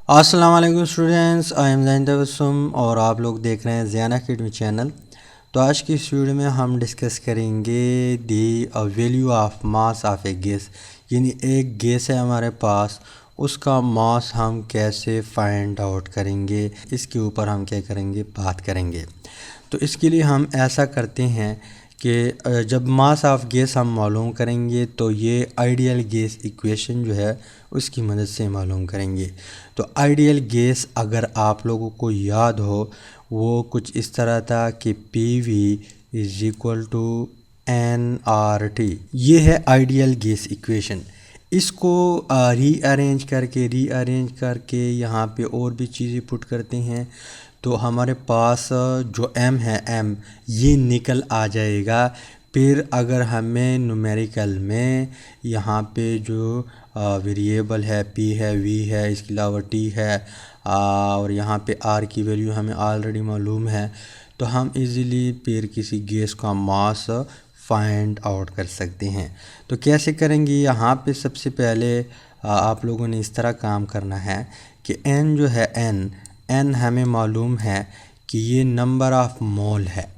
अस्सलाम वालेकुम students, I am ज़ैन तबस्सुम और आप लोग देख रहे हैं ज़ियान अकेडमी चैनल। तो आज की इस वीडियो में हम डिस्कस करेंगे the value of mass of a gas, यानी एक गैस है हमारे पास, उसका मास हम कैसे फाइंड आउट करेंगे, इसके ऊपर हम क्या करेंगे, बात करेंगे। तो इसके लिए हम ऐसा करते हैं कि जब मास ऑफ गैस हम मालूम करेंगे तो ये आइडियल गैस इक्वेशन जो है उसकी मदद से मालूम करेंगे। तो आइडियल गैस अगर आप लोगों को याद हो वो कुछ इस तरह था कि PV is equal to nRT। ये है आइडियल गैस इक्वेशन। इसको रीअरेंज करके यहाँ पे और भी चीज़ें पुट करते हैं तो हमारे पास जो m है m ये निकल आ जाएगा। फिर अगर हमें न्यूमेरिकल में यहाँ पे जो वेरिएबल है p है v है, इसके अलावा t है और यहाँ पे r की वैल्यू हमें ऑलरेडी मालूम है, तो हम इजीली फिर किसी गैस का मास फाइंड आउट कर सकते हैं। तो कैसे करेंगे, यहाँ पे सबसे पहले आप लोगों ने इस तरह काम करना है कि n जो है n हमें मालूम है कि ये नंबर ऑफ़ मोल है।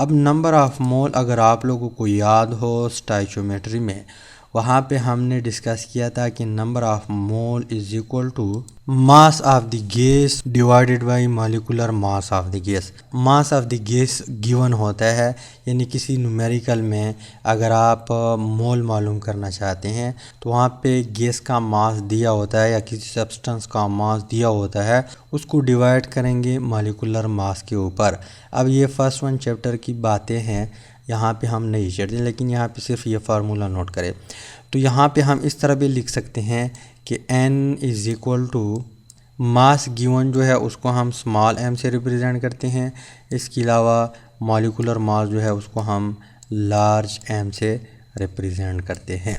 अब नंबर ऑफ़ मोल अगर आप लोगों को याद हो स्टोइचियोमेट्री में, वहाँ पे हमने डिस्कस किया था कि number of mole is equal to mass of the gas divided by molecular mass of the gas. Mass of the gas given होता है, यानी किसी न्यूमेरिकल में अगर आप मोल मालूम करना चाहते हैं तो वहाँ पे गैस का मास दिया होता है या किसी सब्सटेंस का मास दिया होता है, उसको डिवाइड करेंगे मॉलिक्यूलर मास के ऊपर। अब ये फर्स्ट वन चैप्टर की बातें हैं, यहाँ पे हम नहीं चढ़ते, लेकिन यहाँ पे सिर्फ ये फार्मूला नोट करें। तो यहाँ पे हम इस तरह भी लिख सकते हैं कि n is equal to mass given जो है उसको हम स्मॉल m से रिप्रेजेंट करते हैं, इसके अलावा मॉलिक्यूलर मास जो है उसको हम लार्ज m से रिप्रेजेंट करते हैं।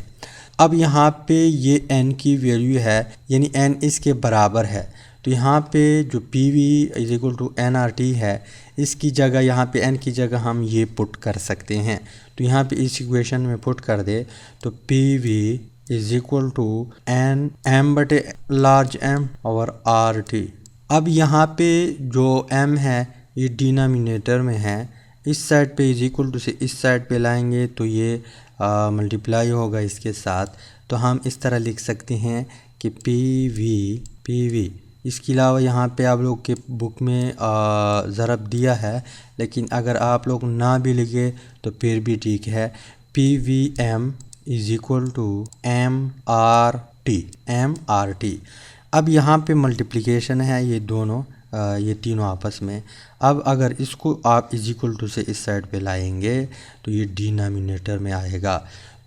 अब यहाँ पे ये n की वैल्यू है, यानी n इसके बराबर है, तो यहाँ पे जो PV is equal to nRT है, इसकी जगह यहाँ पे n की जगह हम ये पुट कर सकते हैं। तो यहाँ पे इस इक्वेशन में पुट कर दे तो PV is equal to n m बटे लार्ज m और RT। अब यहाँ पे जो m है ये डिनोमिनेटर में है, इस साइड पे इज इक्वल टू से इस साइड पे लाएंगे तो ये मल्टीप्लाई होगा इसके साथ। तो हम इस तरह लिख सकते हैं कि PV इसके अलावा यहाँ पे आप लोग के बुक में ज़रब दिया है, लेकिन अगर आप लोग ना भी लिखे तो फिर भी ठीक है। PVM is equal to MRT। अब यहाँ पे मल्टीप्लिकेशन है ये दोनों ये तीनों आपस में। अब अगर इसको आप इज इक्वल टू से इस साइड पे लाएंगे तो ये डिनोमिनेटर में आएगा।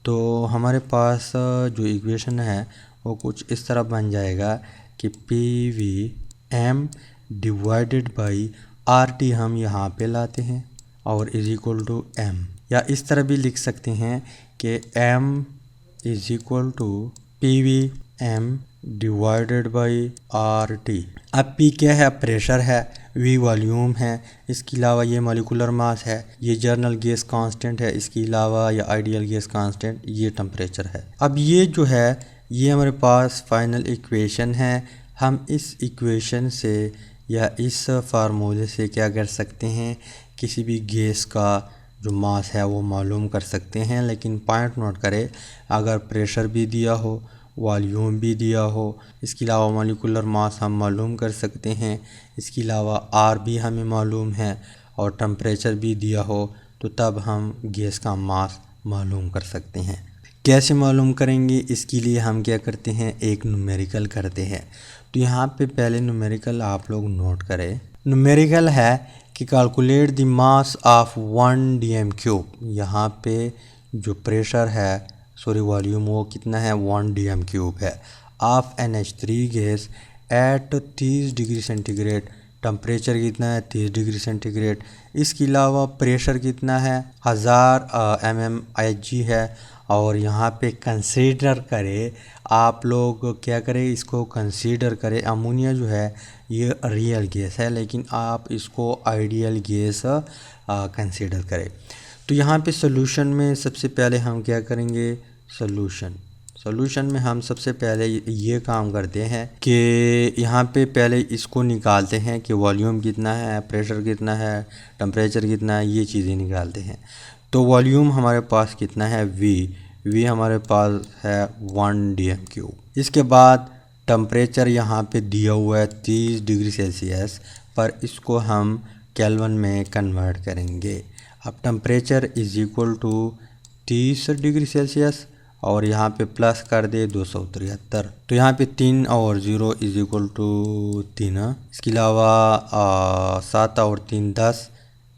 तो हमारे पास जो इक्वेशन है वो कुछ इस तरह बन जाएगा कि PVM डिवाइडेड बाई RT हम यहाँ पे लाते हैं और इज इक्वल टू M, या इस तरह भी लिख सकते हैं कि M is equal to PVM divided by RT। अब P क्या है, प्रेशर है, V वॉल्यूम है, इसके अलावा ये मॉलिक्यूलर मास है, ये जर्नल गैस कांस्टेंट है, इसके अलावा या आइडियल गैस कांस्टेंट ये टेम्परेचर है। अब ये जो है ये हमारे पास फाइनल इक्वेशन है। हम इस इक्वेशन से या इस फार्मूले से क्या कर सकते हैं, किसी भी गैस का जो मास है वो मालूम कर सकते हैं। लेकिन पॉइंट नोट करें, अगर प्रेशर भी दिया हो, वॉल्यूम भी दिया हो, इसके अलावा मॉलिक्यूलर मास हम मालूम कर सकते हैं, इसके अलावा R भी हमें मालूम है और टेम्परेचर भी दिया हो, तो तब हम गैस का मास मालूम कर सकते हैं। कैसे मालूम करेंगे, इसके लिए हम क्या करते हैं, एक न्यूमेरिकल करते हैं। तो यहाँ पे पहले न्यूमेरिकल आप लोग नोट करें। न्यूमेरिकल है कि calculate the mass of 1 dm³। यहाँ पे जो प्रेशर है, सॉरी वॉल्यूम, वो कितना है, 1 dm³ है, of NH3 gas at 30 degree centigrade. Temperature कितना है, 30 डिग्री सेंटीग्रेड। इसके अलावा प्रेशर कितना है, 1000 mmHg है। और यहाँ पे कंसीडर करें, आप लोग क्या करें, इसको कंसीडर करें, अमोनिया जो है ये रियल गैस है, लेकिन आप इसको आइडियल गैस कंसीडर करें। तो यहाँ पे सोल्यूशन में सबसे पहले हम क्या करेंगे, सोल्यूशन सॉल्यूशन में हम सबसे पहले ये काम करते हैं कि यहाँ पे पहले इसको निकालते हैं कि वॉल्यूम कितना है, प्रेशर कितना है, टेम्परेचर कितना है, ये चीज़ें निकालते हैं। तो वॉल्यूम हमारे पास कितना है, वी हमारे पास है 1 dm³। इसके बाद टेम्परेचर यहाँ पे दिया हुआ है 30 डिग्री सेल्सियस, पर इसको हम केल्विन में कन्वर्ट करेंगे। अब temperature is equal to 30 degree Celsius और यहाँ पे प्लस कर दे 273। तो यहाँ पे 3 और 0 इज़ इक्वल टू 3। इसके अलावा 7 और 3 10,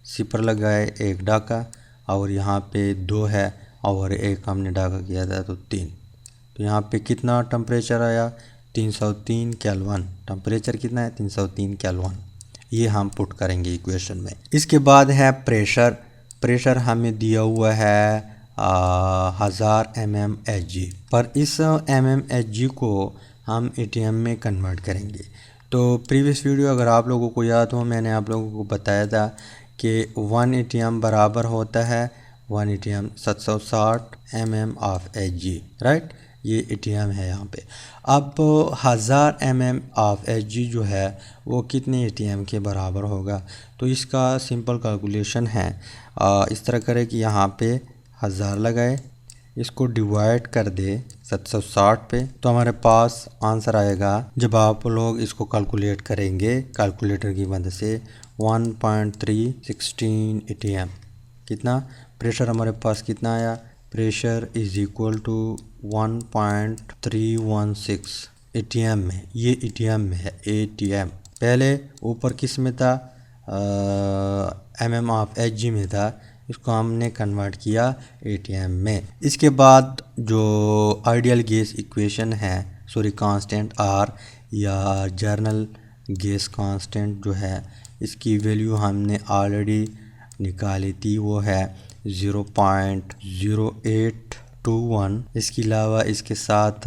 सिपर लगाए, एक डाका, और यहाँ पे 2 है और एक हमने डाका किया था तो 3। तो यहाँ पे कितना टेम्परेचर आया, 303 केल्विन। टेम्परेचर कितना है, 303 केल्विन। ये हम पुट करेंगे इक्वेशन में। इसके बाद है प्रेशर हमें दिया हुआ है 1000 mmHg, पर इस mmHg को हम ATM में कन्वर्ट करेंगे। तो प्रीवियस वीडियो अगर आप लोगों को याद हो, मैंने आप लोगों को बताया था कि 1 ATM बराबर होता है 1 ATM 760 mm of Hg, right. ये ATM है यहाँ पे। अब 1000 mm ऑफ Hg जो है वो कितने ATM के बराबर होगा, तो इसका सिंपल कैलकुलेशन है। इस तरह करें कि यहाँ पे 1000 लगाए, इसको डिवाइड कर दे 760 पे, तो हमारे पास आंसर आएगा। जब आप लोग इसको कैलकुलेट करेंगे कैलकुलेटर की मदद से 1.316 ATM। कितना प्रेशर हमारे पास कितना आया, pressure is equal to 1.316 ATM में। ये ATM में है, ATM। पहले ऊपर किस में था, mm ऑफ Hg में था, इसको हमने कन्वर्ट किया ATM में। इसके बाद जो आइडियल गैस इक्वेशन है, सॉरी कांस्टेंट R या जर्नल गैस कांस्टेंट जो है, इसकी वैल्यू हमने ऑलरेडी निकाली थी, वो है 0.0821। इसके अलावा इसके साथ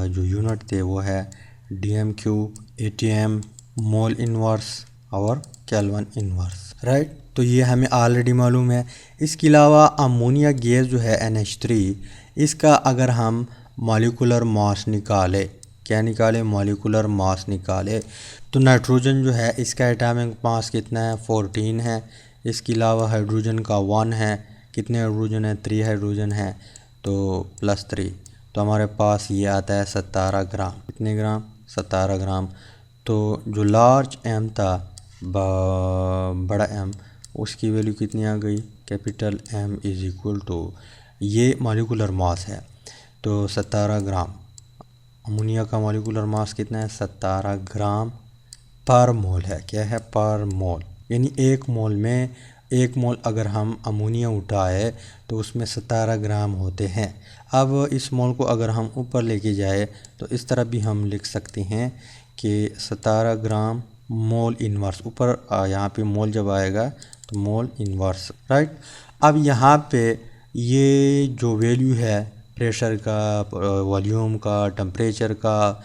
जो यूनिट थे वो है dm³, ATM, मोल इन्वर्स और केल्विन इन्वर्स, राइट। तो ये हमें ऑलरेडी मालूम है। इसके अलावा अमोनिया गैस जो है NH3, इसका अगर हम मॉलिक्यूलर मास निकाले, क्या निकाले, मॉलिक्यूलर मास निकाले, तो नाइट्रोजन जो है इसका एटॉमिक मास कितना है, 14 है। इसके अलावा हाइड्रोजन का 1 है। कितने हाइड्रोजन है, 3 हाइड्रोजन है, तो +3। तो हमारे पास ये आता है 17 ग्राम। कितने ग्राम, 17 ग्राम। तो जो लार्ज M था, बड़ा M, उसकी वैल्यू कितनी आ गई, capital M is equal to, ये मॉलिक्यूलर मास है तो 17 ग्राम। अमोनिया का मॉलिक्यूलर मास कितना है, 17 ग्राम पर मोल है। क्या है, पर मोल। यानी एक मोल अगर हम अमोनिया उठाए तो उसमें 17 ग्राम होते हैं। अब इस मोल को अगर हम ऊपर लेके जाए तो इस तरह भी हम लिख सकते हैं कि 17 ग्राम मोल इन्वर्स। ऊपर यहाँ पे मोल जब आएगा तो मोल इन्वर्स, राइट। अब यहाँ पे ये जो वैल्यू है प्रेशर का, वॉल्यूम का, टेम्परेचर का,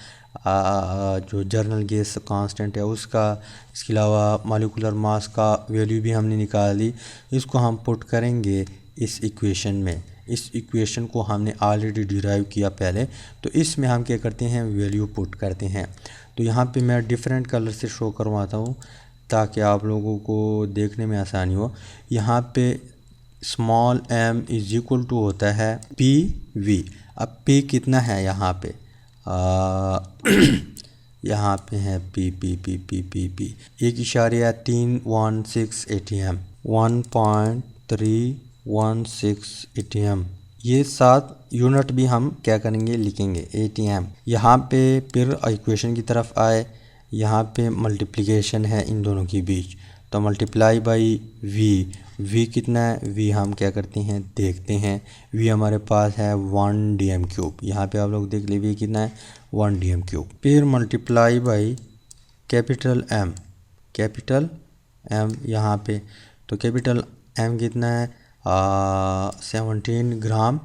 जो जर्नल गैस कांस्टेंट है उसका, इसके अलावा मॉलिक्यूलर मास का वैल्यू भी हमने निकाल ली। इसको हम पुट करेंगे इस इक्वेशन में। इस इक्वेशन को हमने ऑलरेडी डिराइव किया पहले, तो इसमें हम क्या करते हैं, वैल्यू पुट करते हैं। तो यहाँ पे मैं डिफरेंट कलर से शो करवाता हूँ ताकि आप लोगों को देखने में आसानी हो। यहाँ पे small m is equal to होता है PV। अब P कितना है यहाँ पे, यहाँ पे है P 1.316 ATM, 1.316 ATM। ये 7 यूनिट भी हम क्या करेंगे, लिखेंगे ATM। यहाँ पे फिर इक्वेशन की तरफ आए, यहाँ पे मल्टीप्लिकेशन है इन दोनों के बीच, तो मल्टीप्लाई बाई V कितना है, V हम क्या करते हैं, देखते हैं। V हमारे पास है 1 dm³। यहाँ पे आप लोग देख लीजिए कितना है, 1 dm³। फिर मल्टीप्लाई बाई कैपिटल M यहाँ पे, तो कैपिटल M कितना है, 17 ग्राम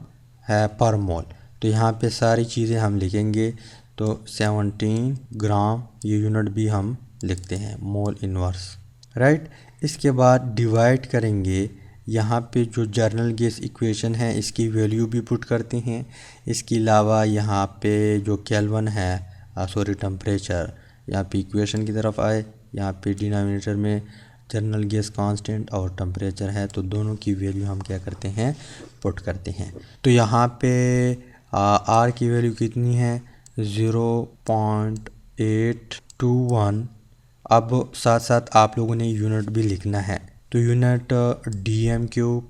है पर मोल। तो यहाँ पे सारी चीज़ें हम लिखेंगे, तो 17 ग्राम, ये यूनिट भी हम लिखते हैं, मोल इन्वर्स, राइट। इसके बाद डिवाइड करेंगे यहाँ पे जो जर्नल गैस इक्वेशन है इसकी वैल्यू भी पुट करते हैं। इसके अलावा यहाँ पे जो केल्विन है टेम्परेचर, यहाँ पे इक्वेशन की तरफ आए, यहाँ पे डिनोमिनेटर में जर्नल गैस कांस्टेंट और टेम्परेचर है, तो दोनों की वैल्यू हम क्या करते हैं, पुट करते हैं। तो यहाँ पे आर की वैल्यू कितनी है, 0.821। अब साथ साथ आप लोगों ने यूनिट भी लिखना है, तो unit DM cube,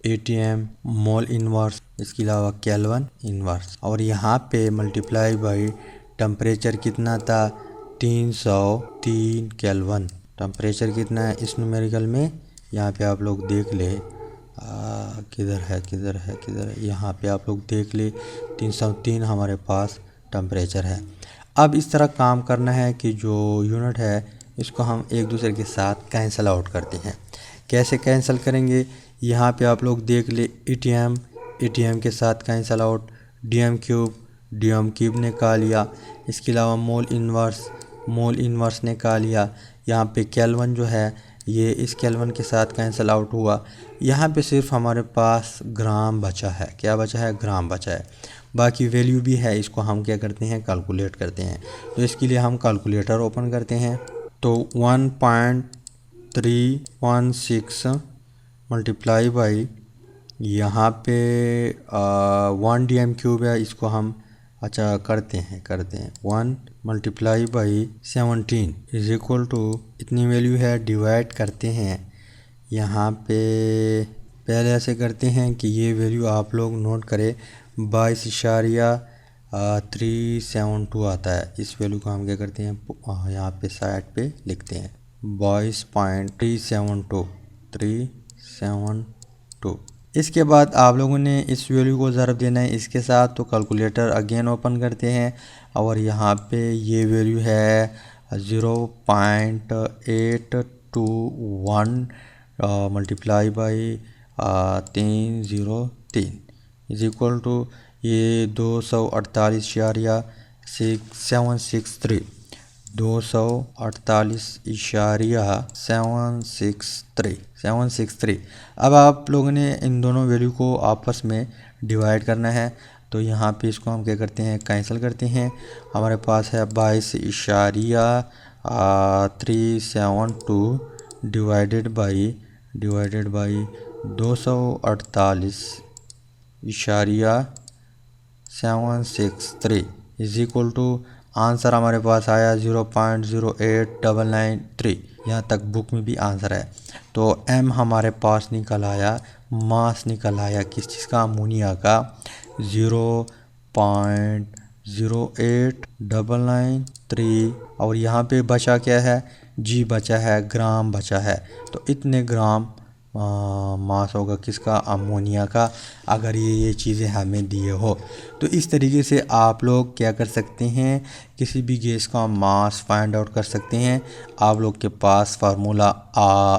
ATM, mole inverse, इसके अलावा केल्विन इनवर्स, और यहाँ पे मल्टीप्लाई बाई टेम्परेचर कितना था, 303 केल्विन। टेम्परेचर कितना है इस न्यूमेरिकल में, यहाँ पे आप लोग देख ले, किधर है, यहाँ पे आप लोग देख ले, 303 हमारे पास टेम्परेचर है। अब इस तरह काम करना है कि जो यूनिट है इसको हम एक दूसरे के साथ कैंसिल आउट करते हैं। कैसे कैंसिल करेंगे, यहाँ पे आप लोग देख ले, ATM के साथ कैंसिल आउट, DM क्यूब निकाल लिया, इसके अलावा मोल इन्वर्स निकाल लिया। यहाँ पे केल्विन जो है ये इस केल्विन के साथ कैंसिल आउट हुआ। यहाँ पे सिर्फ हमारे पास ग्राम बचा है, क्या बचा है, ग्राम बचा है। बाकी वैल्यू भी है, इसको हम क्या करते हैं, कैलकुलेट करते हैं। तो इसके लिए हम कैलकुलेटर ओपन करते हैं, तो 1.316 मल्टीप्लाई बाई, यहाँ पे 1 DM क्यूब है, इसको हम करते हैं 1 multiply by 17 is equal to, इतनी वैल्यू है, डिवाइड करते हैं। यहाँ पे पहले ऐसे करते हैं कि ये वैल्यू आप लोग नोट करें, 22.372 आता है। इस वैल्यू को हम क्या करते हैं, यहाँ पे साइड पे लिखते हैं 22.372। इसके बाद आप लोगों ने इस वैल्यू को ज़रब देना है इसके साथ, तो कैलकुलेटर अगेन ओपन करते हैं और यहाँ पे ये वैल्यू है 0.821 multiply by 303 is equal to, ये 248.763 248.763। अब आप लोगों ने इन दोनों वैल्यू को आपस में डिवाइड करना है, तो यहाँ पे इसको हम क्या करते हैं, कैंसिल करते हैं। हमारे पास है 22.372 divided by 248.763 is equal to, answer हमारे पास आया 0.08993। यहाँ तक बुक में भी आंसर है। तो M हमारे पास निकल आया, मास निकल आया किस चीज़ का, अमोनिया का, 0.08993। और यहाँ पे बचा क्या है, G बचा है, ग्राम बचा है। तो इतने ग्राम मास होगा किसका, अमोनिया का, अगर ये चीज़ें हमें दिए हो। तो इस तरीके से आप लोग क्या कर सकते हैं, किसी भी गैस का मास फाइंड आउट कर सकते हैं। आप लोग के पास फार्मूला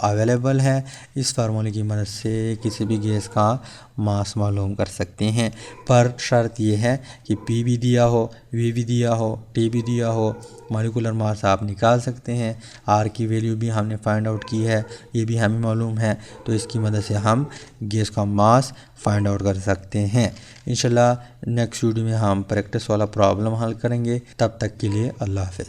अवेलेबल है, इस फार्मूले की मदद से किसी भी गैस का मास मालूम कर सकते हैं। पर शर्त ये है कि P भी दिया हो, V भी दिया हो, T भी दिया हो, मॉलिक्यूलर मास आप निकाल सकते हैं। R की वैल्यू भी हमने फाइंड आउट की है, ये भी हमें मालूम है, तो इसकी मदद से हम गैस का मास फाइंड आउट कर सकते हैं। इंशाल्लाह नेक्स्ट वीडियो में हम प्रैक्टिस वाला प्रॉब्लम हल करेंगे। तब तक के लिए अल्लाह हाफ़िज़।